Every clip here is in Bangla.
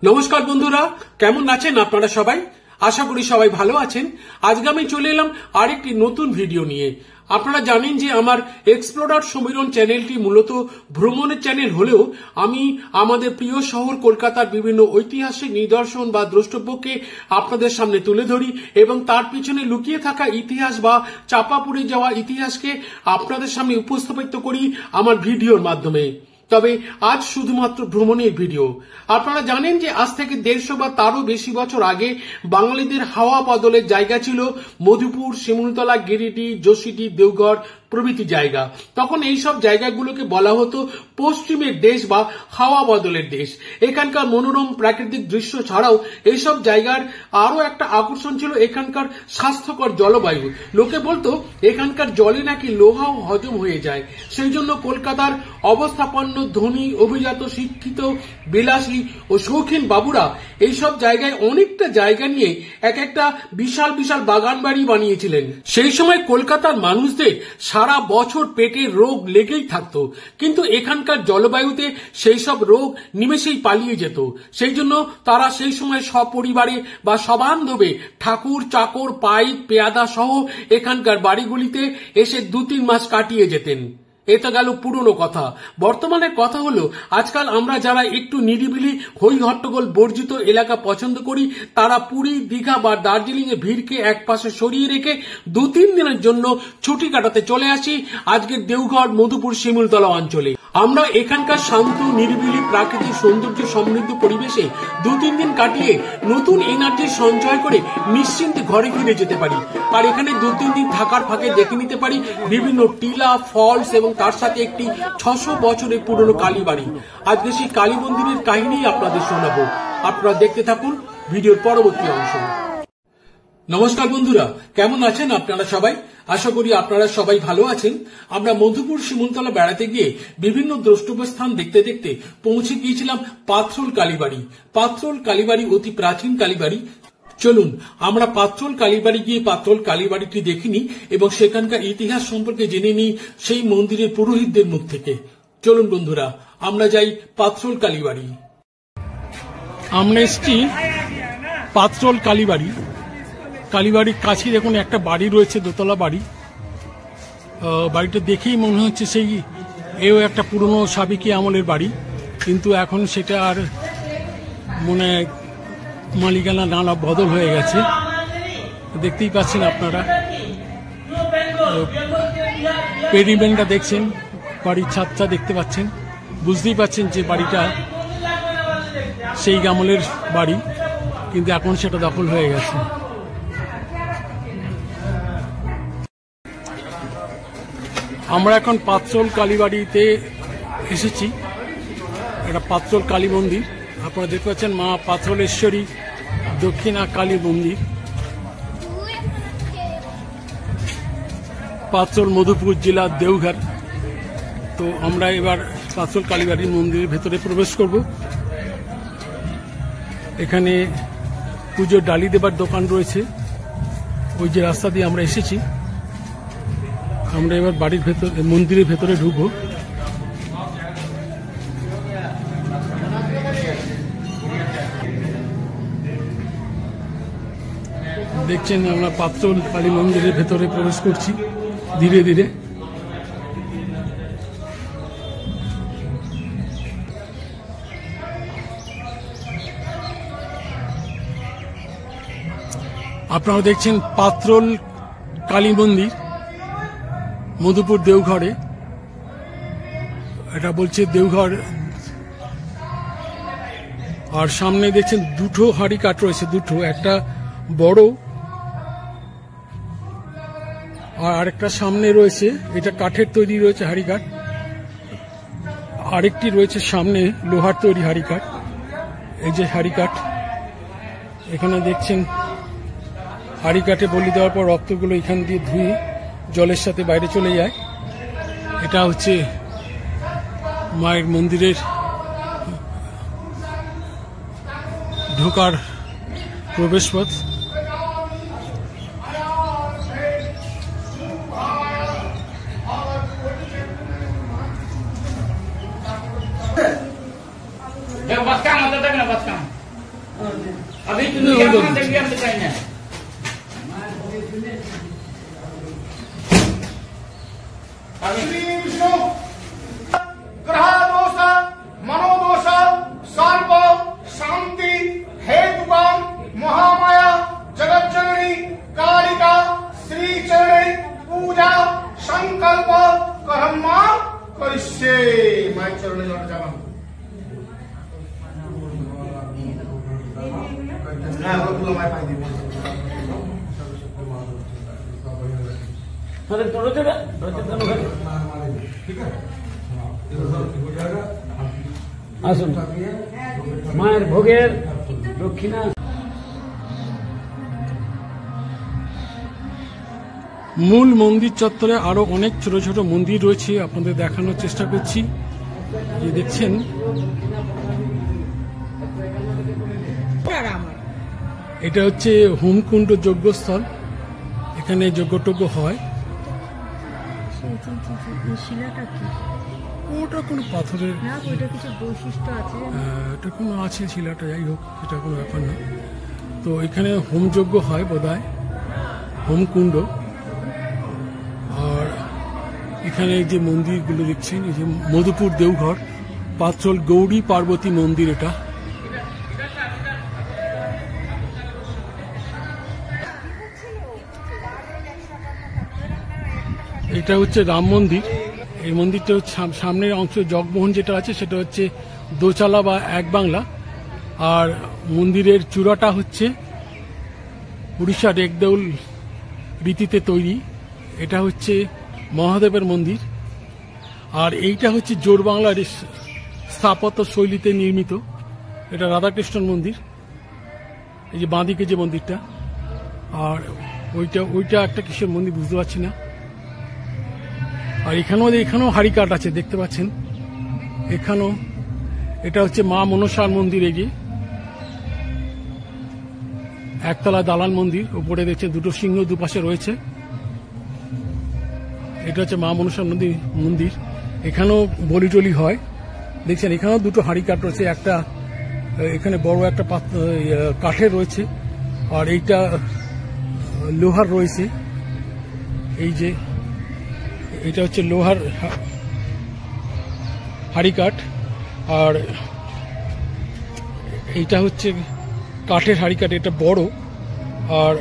নমস্কার বন্ধুরা, কেমন আছেন আপনারা সবাই? আশা করি সবাই ভালো আছেন। আজকে আমি চলে এলাম আরেকটি নতুন ভিডিও নিয়ে। আপনারা জানেন যে আমার এক্সপ্লোরার সমীরণ চ্যানেলটি মূলত ভ্রমণের চ্যানেল হলেও আমি আমাদের প্রিয় শহর কলকাতার বিভিন্ন ঐতিহাসিক নিদর্শন বা দ্রষ্টব্যকে আপনাদের সামনে তুলে ধরি এবং তার পিছনে লুকিয়ে থাকা ইতিহাস বা চাপা পড়ে যাওয়া ইতিহাসকে আপনাদের সামনে উপস্থাপিত করি আমার ভিডিওর মাধ্যমে। তবে আজ শুধুমাত্র ভ্রমণের ভিডিও। আপনারা জানেন যে আজ থেকে 150 বা তারও বেশি বছর আগে বাঙালিদের হাওয়া বদলের জায়গা ছিল মধুপুর, শিমুলতলা, গিরিডি, যোশীটি, দেওঘর প্রভৃতি জায়গা। তখন এইসব জায়গাগুলোকে বলা হতো পশ্চিমের দেশ বা হাওয়া বদলের দেশ। এখানকার মনোরম প্রাকৃতিক দৃশ্য ছাড়াও এইসব জায়গার আরো একটা আকর্ষণ ছিল এখানকার স্বাস্থ্যকর জলবায়ু। লোকে বলতো এখানকার জলে নাকি লোহাও হজম হয়ে যায়। সেই জন্য কলকাতার অবস্থাপন্ন ধনী, অভিজাত, শিক্ষিত, বিলাসী ও শৌখিন বাবুরা এইসব জায়গায় অনেকটা জায়গা নিয়ে এক একটা বিশাল বিশাল বাগান বাড়ি বানিয়েছিলেন। সেই সময় কলকাতার মানুষদের সারা বছর পেটের রোগ লেগেই থাকতো, কিন্তু এখানকার জলবায়ুতে সেই সব রোগ নিমেষেই পালিয়ে যেত। সেই জন্য তারা সেই সময় সপরিবারে বা সবান্ধবে ঠাকুর, চাকর, পাইক, পেয়াদা সহ এখানকার বাড়িগুলিতে এসে 2-3 মাস কাটিয়ে যেতেন। এটা গেল পুরনো কথা। বর্তমানে কথা হলো আজকাল আমরা যারা একটু নিরিবিলি হই হট্টগোল বর্জিত এলাকা পছন্দ করি তারা পুরী, দীঘা বা দার্জিলিং এ ভিড়কে এক পাশে সরিয়ে রেখে 2-3 দিনের জন্য ছুটি কাটাতে চলে আসি আজকের দেওঘর, মধুপুর, শিমুলতলা অঞ্চলে। আমরা এখানকার শান্ত, নিরিবিলি, প্রাকৃতিক সৌন্দর্য সমৃদ্ধ পরিবেশে 2-3 দিন কাটিয়ে নতুন এনার্জি সঞ্চয় করে নিশ্চিন্তে ঘরে ফিরে যেতে পারি। আর এখানে 2-3 দিন থাকার ফাঁকে দেখে নিতে পারি বিভিন্ন টিলা, ফলস এবং তার সাথে একটি 600 বছরের পুরনো কালীবাড়ি। আজকে সেই কালী মন্দিরের কাহিনী আপনাদের শোনাবো। আপনারা দেখতে থাকুন ভিডিওর পরবর্তী অংশ। নমস্কার বন্ধুরা, কেমন আছেন আপনারা সবাই? আশা করি আপনারা সবাই ভালো আছেন। আমরা মধুপুর, শিমুলতলা বেড়াতে গিয়ে বিভিন্ন দ্রষ্টব্য স্থান দেখতে দেখতে পৌঁছে গিয়েছিলাম পাথরোল কালীবাড়ি। পাথরোল কালীবাড়ি অতি প্রাচীন কালীবাড়ি। চলুন আমরা পাথরোল কালীবাড়ি গিয়ে পাথরোল কালীবাড়িটি দেখিনি এবং সেখানকার ইতিহাস সম্পর্কে জেনে নিই সেই মন্দিরের পুরোহিতদের মুখ থেকে। চলুন বন্ধুরা, আমরা যাই পাথরোল কালীবাড়ি। আমরা এসছি পাথরোল কালীবাড়ি। কালীবাড়ির কাছে দেখুন একটা বাড়ি রয়েছে, দোতলা বাড়ি। বাড়িটা দেখেই মনে হচ্ছে সেই এও একটা পুরনো সাবেকি আমলের বাড়ি, কিন্তু এখন সেটা আর মনে মালিকানা নানা বদল হয়ে গেছে। দেখতেই পাচ্ছেন আপনারা, পেরিমেন্টটা দেখছেন, বাড়ির ছাদটা দেখতে পাচ্ছেন, বুঝতেই পাচ্ছেন যে বাড়িটা সেই আমলের বাড়ি, কিন্তু এখন সেটা দখল হয়ে গেছে। আমরা এখন পাথরোল কালীবাড়িতে এসেছি। এটা পাথরোল কালী মন্দির। আপনারা দেখতে পাচ্ছেন মা পাথরোলেশ্বরী দক্ষিণা কালী মন্দির, পাথরোল, মধুপুর জেলার দেওঘর। তো আমরা এবার পাথরোল কালীবাড়ির মন্দিরের ভেতরে প্রবেশ করব। এখানে পুজোর ডালি দেবার দোকান রয়েছে, ওই যে রাস্তা দিয়ে আমরা এসেছি। আমরা এবার বাড়ির ভেতর, মন্দিরের ভেতরে ঢুকবো। দেখছেন আমরা পাথরোল কালী মন্দিরের ভেতরে প্রবেশ করছি ধীরে ধীরে। আপনারা দেখছেন পাথরোল কালী মন্দির, মধুপুর দেওঘরে। এটা বলছে দেওঘর। আর সামনে দেখছেন দুটো হাঁড়ি কাঠ রয়েছে, দুটো, একটা বড় আর আরেকটা সামনে রয়েছে, এটা কাঠের তৈরি রয়েছে হাঁড়ি কাঠ। আরেকটি রয়েছে সামনে লোহার তৈরি হাঁড়ি কাঠ। এই যে হাঁড়ি কাঠ, এখানে দেখছেন হাঁড়ি কাঠে বলি দেওয়ার পর রক্তগুলো এখান দিয়ে ধুয়ে জলের সাথে বাইরে চলে যায়। এটা হচ্ছে মায়ের মন্দিরের ঢোকার প্রবেশপথ। Bas cam, ada na bas cam. अभी तो नहीं अपना देखिए हम दिखाई ना श्री विष्णु ग्रह दोष मनोदोष सर्व शांति हेतुकाम महामाया जगत जननी कालिका श्री चरणे पूजा संकल्प कर्मा करिष्ये मैं चरणे लौट जावा हां वो फूल मैं पाई दी अरे थोड़ा थोड़ा ठीक है আসুন মায়ের ভোগের দক্ষিণা মূল মন্দির চত্বরে আরো অনেক ছোট ছোট মন্দির রয়েছে, আপনাদের দেখানোর চেষ্টা করছি। এই দেখছেন এটা হচ্ছে হোমকুণ্ড যজ্ঞস্থল, এখানে যজ্ঞটজ্ঞ হয়। ওটা কোনো পাথরের না, ওইটা কিছু বৈশিষ্ট্য আছে। এটা কোনো আছে শিলাটা, যাই হোক এটা কোনো ব্যাপার না। তো এখানে হোমযজ্ঞ হয় বোধহয়, হোমকুণ্ড। আর এখানে এই যে মন্দিরগুলো দেখছেন, এই যে মধুপুর দেওঘর, পাঁচল গৌরী পার্বতী মন্দির, এটা হচ্ছে রাম মন্দির। এই মন্দিরটা সামনের অংশ জগমোহন যেটা আছে সেটা হচ্ছে দোচালা বা এক বাংলা, আর মন্দিরের চূড়াটা হচ্ছে উড়িষ্যার একদেউল রীতিতে তৈরি। এটা হচ্ছে মহাদেবের মন্দির, আর এইটা হচ্ছে জোর বাংলার স্থাপত্য শৈলীতে নির্মিত। এটা রাধাকৃষ্ণন মন্দির, এই যে বাঁদিকে যে মন্দিরটা, আর ওইটা একটা কিসের মন্দির বুঝতে পারছি না। আর এখানেও হাড়িকাঠ আছে দেখতে পাচ্ছেন, এখানেও। এটা হচ্ছে মা মনসার মন্দির, এই যে একতলা দালান মন্দির, উপরে দেখছেন দুটো সিংহ দুপাশে রয়েছে। এটা হচ্ছে মা মনসার মন্দির। এখানেও বলি টলি হয়, দেখছেন এখানেও দুটো হাড়িকাঠ রয়েছে, একটা এখানে বড় একটা কাঠের রয়েছে, আর এইটা লোহার রয়েছে। এই যে এটা হচ্ছে লোহার হাড়িকাঠ, আর এইটা হচ্ছে কাঠের হাড়িকাঠ, এটা বড়, আর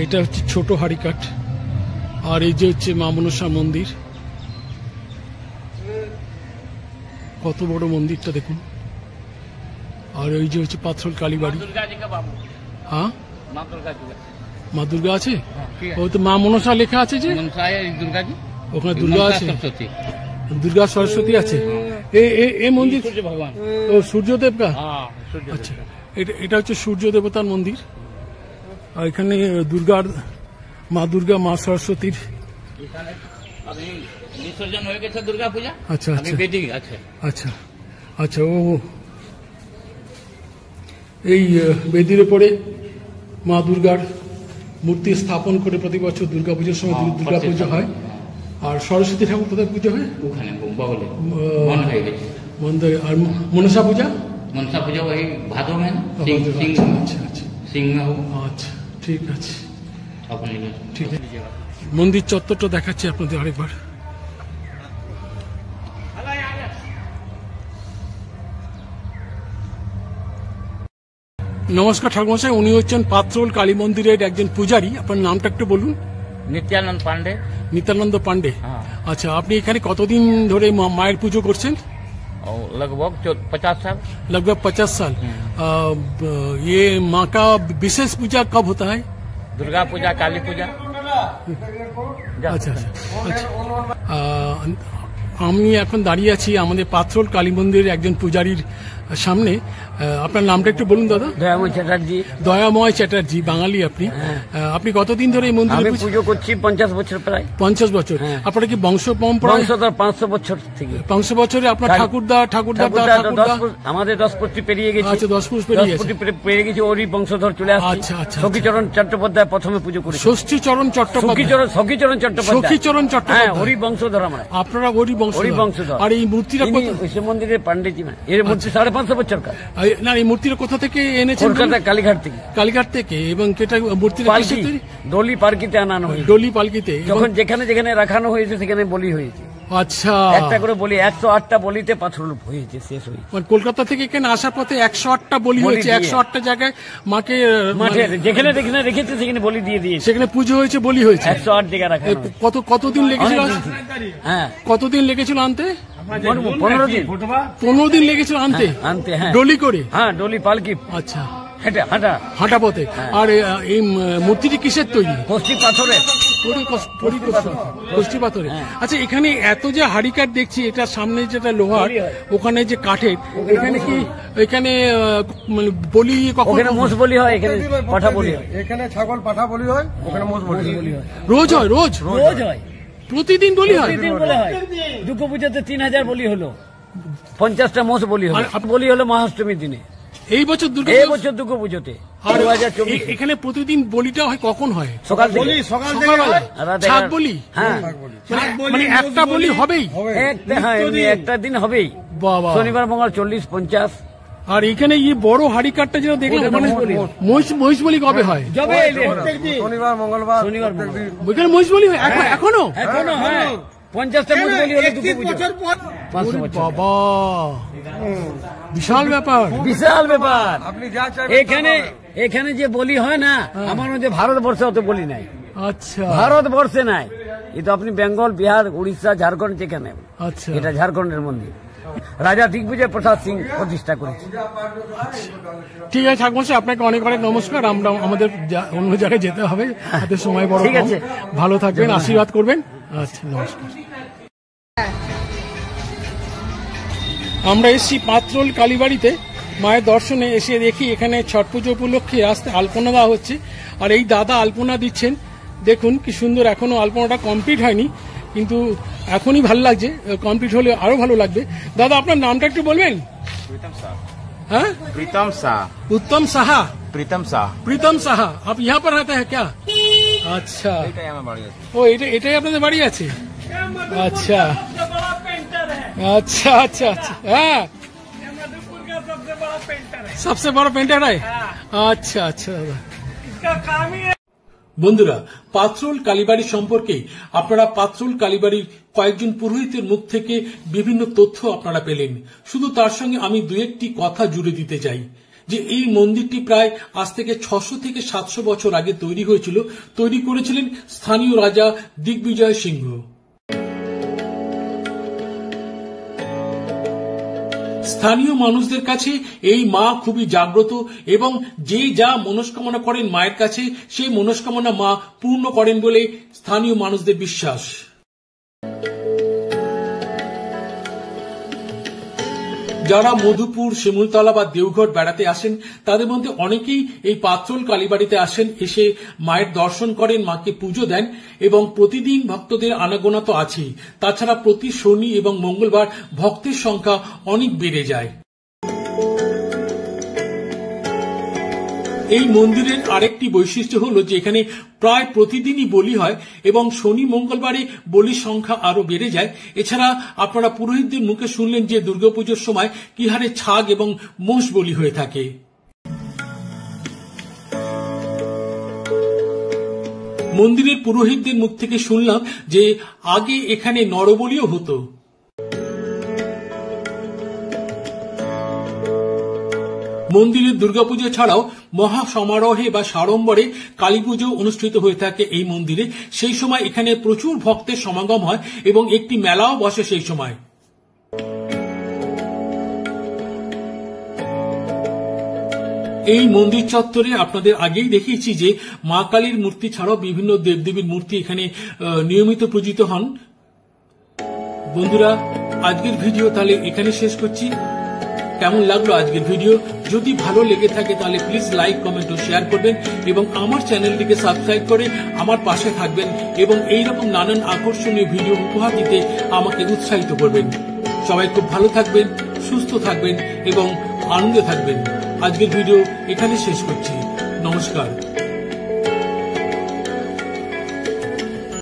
এটা হচ্ছে ছোট হাড়িকাঠ। আর এই যে হচ্ছে মা মনসা মন্দির, কত বড় মন্দিরটা দেখুন। আর ওই যে হচ্ছে পাথর কালীবাড়ি। হ্যাঁ, মা দুর্গা আছে, ওই তো মা মনসা লেখা আছে যে ওখানে দুর্গা আছে, দুর্গা সরস্বতী আছে। এই মন্দির ও সূর্যদেব কা, আচ্ছা এটা হচ্ছে সূর্য দেবতার মন্দির। আর এখানে মা দুর্গা মা সরস্বতীর বিসর্জন হয়ে গেছে দুর্গা পূজা। আচ্ছা আচ্ছা আচ্ছা আচ্ছা। ও এই বেদির উপরে মা দুর্গার মূর্তি স্থাপন করে প্রতি বছর দুর্গাপুজোর সময় দুর্গা পুজো হয়। আর সরস্বতী ঠাকুর কোথায় পুজো হয়? ওখানে আর মনসা পূজা ওই ভাদর में আচ্ছা ঠিক আছে, ঠিক আছে। মন্দির চত্বরটা দেখাচ্ছি আপনাদের আরেকবার। নমস্কার ঠাকুরমশাই, উনি হচ্ছেন পাত্রোল কালী মন্দিরের একজন পূজারী। আপনার নামটা একটু বলুন। নিত্যানন্দ পান্ডে। নিত্যানন্দ পান্ডে, আচ্ছা। আপনি এখানে কতদিন ধরে মায়ের পুজো করছেন? लगभग 50 साल। लगभग 50 साल। ये माँ का विशेष पूजा कब होता है? दुर्गा पूजा, काली पूजा। আচ্ছা আচ্ছা। আমি এখন দাঁড়িয়ে আছি আমাদের পাত্রোল কালী মন্দিরের একজন পূজারীর সামনে। আপনার নামটা একটু বলুন দাদা। দয়াময় চ্যাটার্জি। দয়াময় চ্যাটার্জি, বাঙালি আপনি। আপনি কতদিন ধরে এই মন্দিরে পুজো করছি? 50 বছর প্রায়। 50 বছর। আপনারা কি বংশ পরম্পরা? 500 বছর থেকে। 500 বছরে আপনার ঠাকুরদা আমাদের 10 পুষ্টি পেরিয়ে গেছে। আচ্ছা, 10 পুষ্টি পেরিয়ে গেছে, ওরই বংশধর চলে আসছে। আচ্ছা আচ্ছা। সখীচরণ চট্টোপাধ্যায় প্রথমে পুজো করেছে। ষষ্ঠীচরণ চট্টোপাধ্যায়। সখীচরণ চট্টোপাধ্যায়, ওরই বংশধর আমরা। আপনারা ওরই বংশধর। আর এই মূর্তিটা মন্দিরের পান্ডিজি, এর মধ্যে 5.5 500 বছর কাজ। না এই মূর্তিটা কোথা থেকে এনেছেন? কলকাতা কালীঘাট থেকে। কালীঘাট থেকে। এবং এটা মূর্তিটা কিসের তৈরি? ডলি পালকিতে আনানো হয়েছে। ডলি পালকিতে। যখন যেখানে যেখানে রাখানো হয়েছে সেখানে বলি হয়েছে। আচ্ছা, একটা করে বলি 108টা বলিতে পাথর হয়েছে, শেষ হয়েছে। কলকাতা থেকে এখানে আসার পথে 108টা বলি হয়েছে। 108টা জায়গায় মাকে মাঠে যেখানে যেখানে রেখেছে সেখানে বলি দিয়ে দিয়েছে। সেখানে পুজো হয়েছে, বলি হয়েছে। 108 জায়গা রাখা। কতদিন লেগেছিল? হ্যাঁ, কতদিন লেগেছিল আনতে? 15 দিন। 15 দিন লেগেছিল আনতে। হ্যাঁ, ডলি করে। হ্যাঁ, ডলি পালকি। আচ্ছা, হাঁটা পথে। আর এই মূর্তিটি কিসের তৈরি? কষ্টি পাথরের। কষ্টি পাথরের। আচ্ছা, এখানে এত যে হাড়িকাঠ দেখছি, এটা সামনে যেটা লোহার, ওখানে যে কাঠের, এখানে কি এখানে মানে বলি কখন? মোষ বলি হয়, এখানে পাঠা বলি হয়। এখানে ছাগল পাঠা বলি হয়, ওখানে মোষ বলি হয়। রোজ হয়? রোজ হয়, প্রতিদিন বলি হয়? প্রতিদিন বলি হয়। দুর্গা পুজোতে 3000 বলি হলো, 50টা মোষ বলি হলো। বলি হলো মহাষ্টমীর দিনে। এই বছর দুর্গা পুজোতে। আর এখানে প্রতিদিন বলিটা হয় কখন হয়? সকাল থেকে। ছাগ বলি? হ্যাঁ, মানে একটা বলি হবেই? একটা দিন হবেই। বাবা, শনিবার মঙ্গল 40-50। আর এখানে এই বড় হাড়িকাঠটা যেটা দেখলাম, মহিষ বলি কবে হয়? শনিবার মঙ্গলবার। ওইখানে মহিষ বলি হয় এখনো? হ্যাঁ, 50টা মোষ বলি হলো দুর্গা পুজো। 500 বছর। বাবা, বিশাল ব্যাপার। আপনি এখানে যে বলি হয় না, আমার মধ্যে ভারতবর্ষে অত বলি নাই। আচ্ছা, ভারতবর্ষে নাই। কিন্তু আপনি বেঙ্গল, বিহার, উড়িষ্যা, ঝাড়খণ্ড যেখানে। আচ্ছা, এটা ঝাড়খণ্ডের মন্দির, রাজা দিগ্বিজয় প্রসাদ সিং প্রতিষ্ঠা করেছে। ঠিক আছে ঠাকুরমশাই, আপনাকে অনেক অনেক নমস্কার। আমরা আমাদের অন্য জায়গায় যেতে হবে, হাতের সময় বড়। ঠিক আছে, ভালো থাকবেন, আশীর্বাদ করবেন। আচ্ছা, নমস্কার। আমরা এসেছি পাত্রোল কালীবাড়িতে মায়ের দর্শনে। এসে দেখি এখানে ছট পুজো উপলক্ষে রাস্তায় আলপনা দেওয়া হচ্ছে। আর এই দাদা আলপনা দিচ্ছেন, দেখুন কি সুন্দর। এখনো আলপনাটা কমপ্লিট হয়নি, কিন্তু এখনই ভালো লাগছে। কমপ্লিট হলে আরো ভালো লাগবে। দাদা, আপনার নামটা একটু বলবেন? हाँ? प्रीतम शाह। उत्तम साहा। प्रीतम शाह। प्रीतम साहा। आप यहाँ पर रहते हैं क्या? अच्छा, ও এটাই আপনাদের বাড়ি আছে? আচ্ছা अच्छा अच्छा अच्छा। हाँ, सबसे बड़ा पेंटर है। अच्छा अच्छा दादा। বন্ধুরা, পাত্রোল কালীবাড়ি সম্পর্কে আপনারা পাত্রোল কালীবাড়ির কয়েকজন পুরোহিতের মুখ থেকে বিভিন্ন তথ্য আপনারা পেলেন। শুধু তার সঙ্গে আমি দু একটি কথা জুড়ে দিতে চাই যে এই মন্দিরটি প্রায় আজ থেকে 600 থেকে 700 বছর আগে তৈরি হয়েছিল। তৈরি করেছিলেন স্থানীয় রাজা দিগ্বিজয় সিংহ। স্থানীয় মানুষদের কাছে এই মা খুবই জাগ্রত এবং যে যা মনস্কামনা করেন মায়ের কাছে, সেই মনস্কামনা মা পূর্ণ করেন বলে স্থানীয় মানুষদের বিশ্বাস। যারা মধুপুর, শিমুলতলা বা দেওঘর বেড়াতে আসেন, তাদের মধ্যে অনেকেই এই পাত্রোল কালীবাড়িতে আসেন, এসে মায়ের দর্শন করেন, মাকে পুজো দেন এবং প্রতিদিন ভক্তদের আনাগোনা তো আছেই। তাছাড়া প্রতি শনি এবং মঙ্গলবার ভক্তের সংখ্যা অনেক বেড়ে যায়। এই মন্দিরের আরেকটি বৈশিষ্ট্য হলো যে এখানে প্রায় প্রতিদিনই বলি হয় এবং শনি মঙ্গলবারে বলির সংখ্যা আরো বেড়ে যায়। এছাড়া আপনারা পুরোহিতদের মুখে শুনলেন যে দুর্গাপুজোর সময় কি হারে ছাগ এবং মোষ বলি হয়ে থাকে। মন্দিরের পুরোহিতদের মুখ থেকে শুনলাম যে আগে এখানে নরবলিও হতো। মন্দিরের দুর্গাপুজো ছাড়াও মহা সমারোহে বা সাড়ম্বরে কালীপুজো অনুষ্ঠিত হয়ে থাকে এই মন্দিরে। সেই সময় এখানে প্রচুর ভক্তের সমাগম হয় এবং একটি মেলাও বসে সেই সময়। এই মন্দির চত্বরে আপনাদের আগেই দেখিয়েছি যে মা কালীর মূর্তি ছাড়াও বিভিন্ন দেবদেবীর মূর্তি এখানে নিয়মিত পূজিত হন। বন্ধুরা, আজকের ভিডিও তাহলে এখানে শেষ করছি। কেমন লাগলো আজকের ভিডিও? যদি ভালো লেগে থাকে তাহলে প্লিজ লাইক, কমেন্ট ও শেয়ার করবেন এবং আমার চ্যানেলটিকে সাবস্ক্রাইব করে আমার পাশে থাকবেন এবং এইরকম নানান আকর্ষণীয় ভিডিও উপহার দিতে আমাকে উৎসাহিত করবেন। সবাই খুব ভালো থাকবেন, সুস্থ থাকবেন এবং আনন্দে থাকবেন। আজকের ভিডিও এখানে শেষ করছি। নমস্কার।